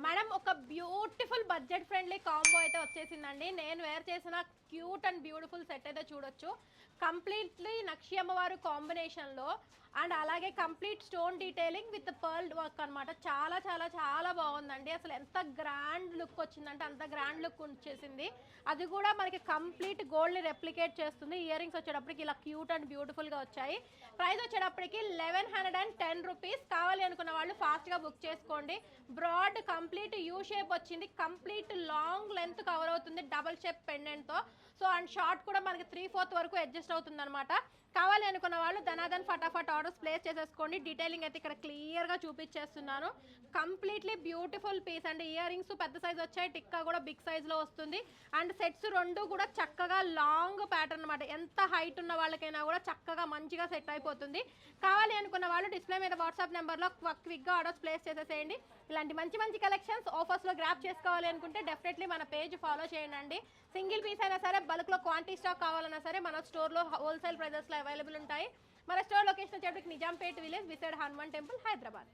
Madam ఒక beautiful budget friendly combo అయితే వచ్చేసిందండి. నేను వేర్ చేసిన క్యూట్ అండ్ బ్యూటిఫుల్ సెట్ అయితే చూడొచ్చు. కంప్లీట్లీ నక్షి అమ్మవారు కాంబినేషన్లో అండ్ అలాగే complete stone detailing with pearl work అనమాట. చాలా చాలా చాలా బాగుందండి. అసలు ఎంత గ్రాండ్ లుక్ వచ్చిందంటే అంత గ్రాండ్ లుక్ వచ్చేసింది. అది కూడా మనకి కంప్లీట్ గోల్డ్ని రెప్లికేట్ చేస్తుంది. ఇయర్ రింగ్స్ వచ్చేటప్పటికి ఇలా క్యూట్ అండ్ బ్యూటిఫుల్గా వచ్చాయి. ప్రైస్ వచ్చేటప్పటికి 1110 రూపీస్. కావాలి అనుకున్న వాళ్ళు ఫాస్ట్గా బుక్ చేసుకోండి. బ్రాడ్ కంప్లీట్ యూ షేప్ వచ్చింది. కంప్లీట్ లాంగ్ లెంత్ కవర్ అవుతుంది డబల్ షేప్ పెండెంట్తో. సో అండ్ షార్ట్ కూడా మనకి 3/4 వరకు అడ్జస్ట్ అవుతుంది అనమాట. కావాలి అనుకున్న వాళ్ళు ధనాధన్ ఫటాఫట్ ఆర్డర్స్ ప్లేస్ చేసేసుకోండి. డీటెయిలింగ్ అయితే ఇక్కడ క్లియర్గా చూపించేస్తున్నాను. కంప్లీట్లీ బ్యూటిఫుల్ పీస్ అండి. ఇయర్ రింగ్స్ పెద్ద సైజ్ వచ్చాయి, టిక్కా కూడా బిగ్ సైజ్లో వస్తుంది. అండ్ సెట్స్ రెండు కూడా చక్కగా లాంగ్ ప్యాటర్న్ అనమాట. ఎంత హైట్ ఉన్న వాళ్ళకైనా కూడా చక్కగా మంచిగా సెట్ అయిపోతుంది. కావాలి అనుకున్న వాళ్ళు డిస్ప్లే మీద వాట్సాప్ నెంబర్లో క్విక్గా ఆర్డర్స్ ప్లేస్ చేసేసేయండి. ఇలాంటి మంచి మంచి కలెక్షన్స్ ఆఫర్స్లో గ్రాప్ చేసుకోవాలి అనుకుంటే డెఫినెట్లీ మన పేజ్ ఫాలో చేయండి. సింగిల్ పీస్ అయినా సరే, బల్క్లో క్వాంటిటీ స్టాక్ కావాలన్నా సరే మన స్టోర్లో హోల్సేల్ ప్రైజెస్లో అవైలబుల్ ఉంటాయి. మన స్టోర్ లొకేషన్ వచ్చేటప్పటికి Nizampet village beside Hanuman temple, Hyderabad.